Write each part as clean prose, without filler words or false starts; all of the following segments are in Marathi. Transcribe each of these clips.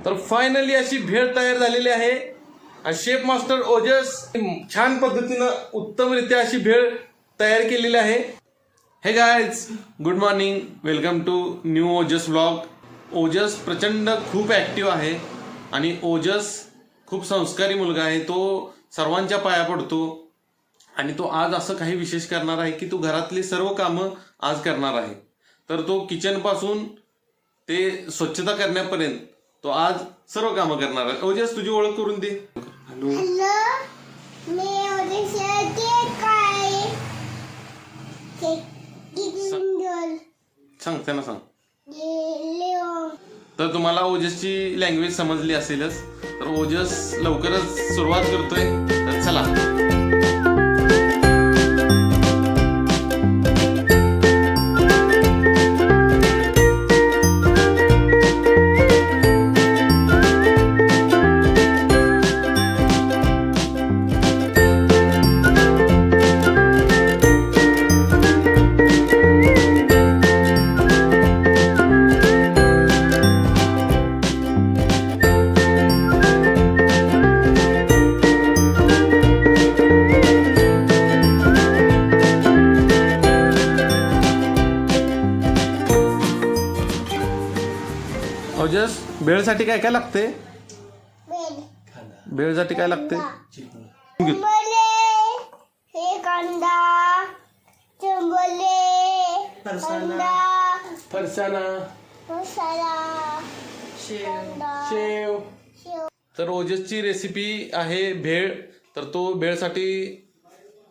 तर फायनली अशी भेळ तयार झालेली आहे आणि शेफ मास्टर ओजस छान पद्धतीनं उत्तमरित्या अशी भेळ तयार केलेली आहे. Hey guys, good morning, welcome to new Ojas vlog. Ojas प्रचंड खूप ॲक्टिव्ह आहे आणि ओजस खूप संस्कारी मुलगा आहे. तो सर्वांच्या पाया पडतो आणि तो आज असं काही विशेष करणार आहे की तो घरातली सर्व कामं आज करणार आहे. तर तो किचनपासून ते स्वच्छता करण्यापर्यंत तो आज सर्व कामं करणार आहे. ओजस, तुझी ओळख करून दे. हॅलो, मी ओजस काय सांग, त्यांना सांग. तर तुम्हाला ओजसची लँग्वेज समजली असेलच. तर ओजस लवकरच सुरुवात करतोय. तर चला. ओजस, भेळसाठी काय काय लागते? भेळसाठी काय लागते? हे कांदा, चंबले, फरसाणा, मसाला, शेव. तर ओजसची रेसिपी आहे भेळ. तर तो भेळसाठी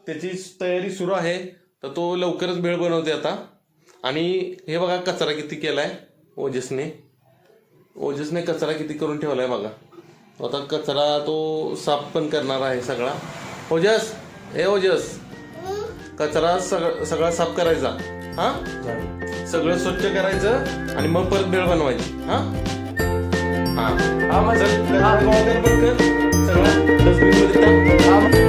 त्याची तयारी सुरू आहे. तर तो लवकरच भेळ बनवते आता. आणि हे बघा कचरा किती केलाय ओजसने कचरा किती करून ठेवलाय बघा. आता कचरा तो साफ पण करणार आहे सगळा. ओजस, ओजस, कचरा सगळा साफ करायचा. हा, सगळं स्वच्छ करायचं आणि मग परत भेळ बनवायची. हा हा हा माझं पटकन सगळं डस्टबिन मध्ये टाक.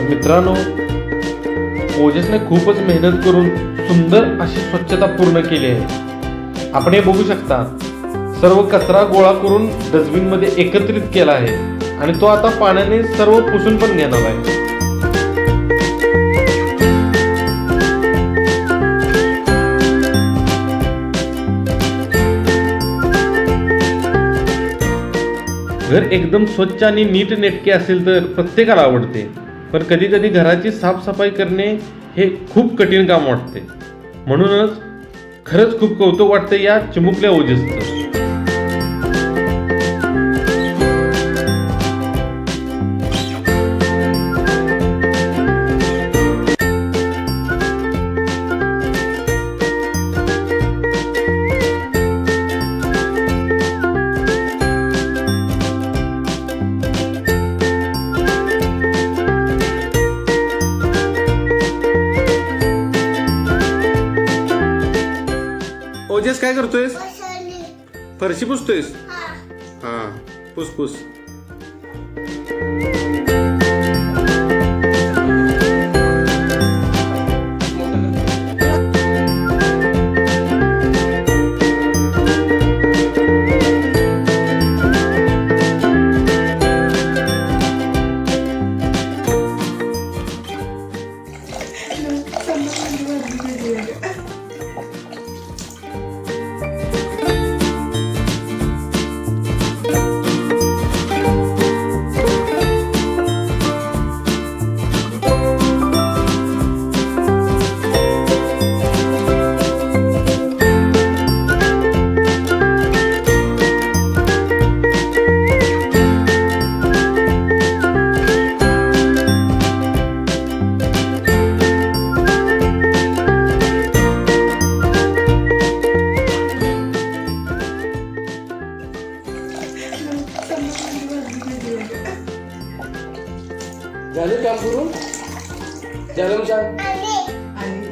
मित्रांनो, ओजसने खूपच मेहनत करून सुंदर अशी स्वच्छता पूर्ण केली आहे. आपण हे बघू शकता. सर्व कचरा गोळा करून डस्टबिन मध्ये एकत्रित केला आहे आणि तो आता पाण्याने सर्व पुसून पण घेणार आहे. घर एकदम स्वच्छ आणि नीटनेटके असेल तर प्रत्येकाला आवडते. पण कधी कधी घराची साफसफाई करणे हे खूप कठीण काम वाटते. म्हणूनच खरंच खूप कौतुक वाटतं या चिमुकल्या ओजसचं. ओजस काय करतोयस? पसरली. फरशी पुसतोयस? हा. हा, पुस पुस. झालं काम करून? झालं छान. आणि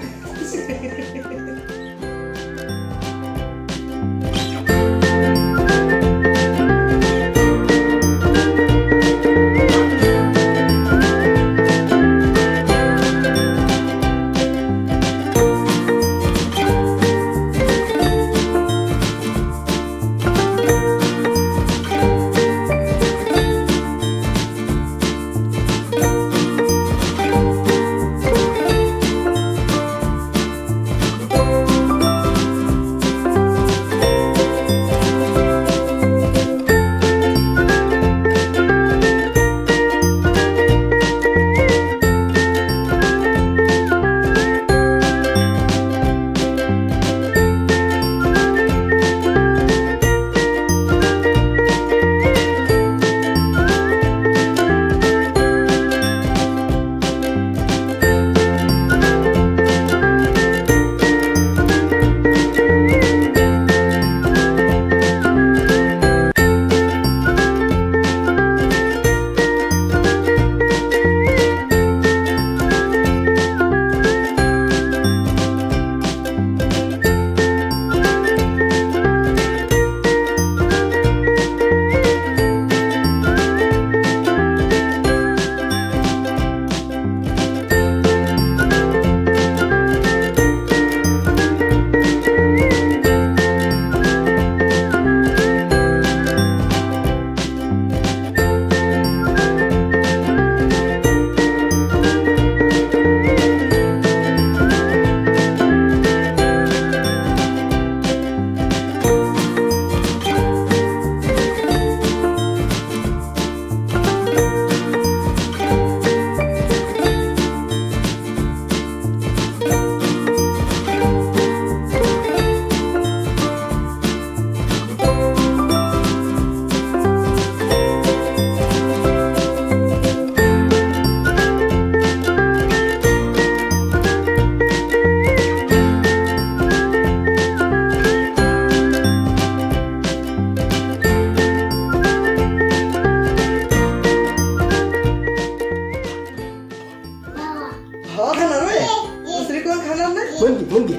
हा खाणार होय? दुसरी कोण खाणार नाही? बोल की.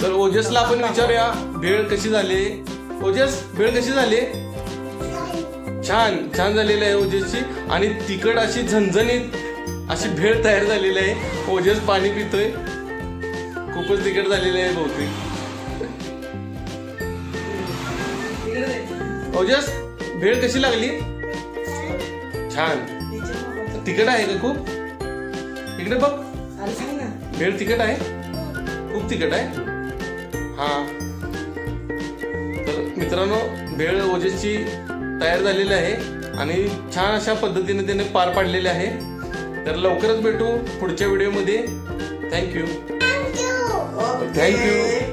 तर ओजसला आपण विचारूया भेळ कशी झाली. ओजस, भेळ कशी झाली? छान छान झालेली आहे ओजसची. आणि तिखट अशी झणझणीत अशी भेळ तयार झालेली आहे. ओजस पाणी पितोय. खूपच तिखट झालेली आहे बहुतेक. ओजस भेळ कशी लागली? छान. तिखट आहे का खूप? इकडे बघ. अरे सांग ना. भेळ तिखट आहे? खूप तिखट आहे. हा तर मित्रांनो, भेळ ओजसची तयार झालेली आहे आणि छान अशा पद्धतीने त्याने पार पाडलेले आहे. तर लवकरच भेटू पुढच्या व्हिडिओमध्ये. Thank you. Thank you. Okay. Thank you.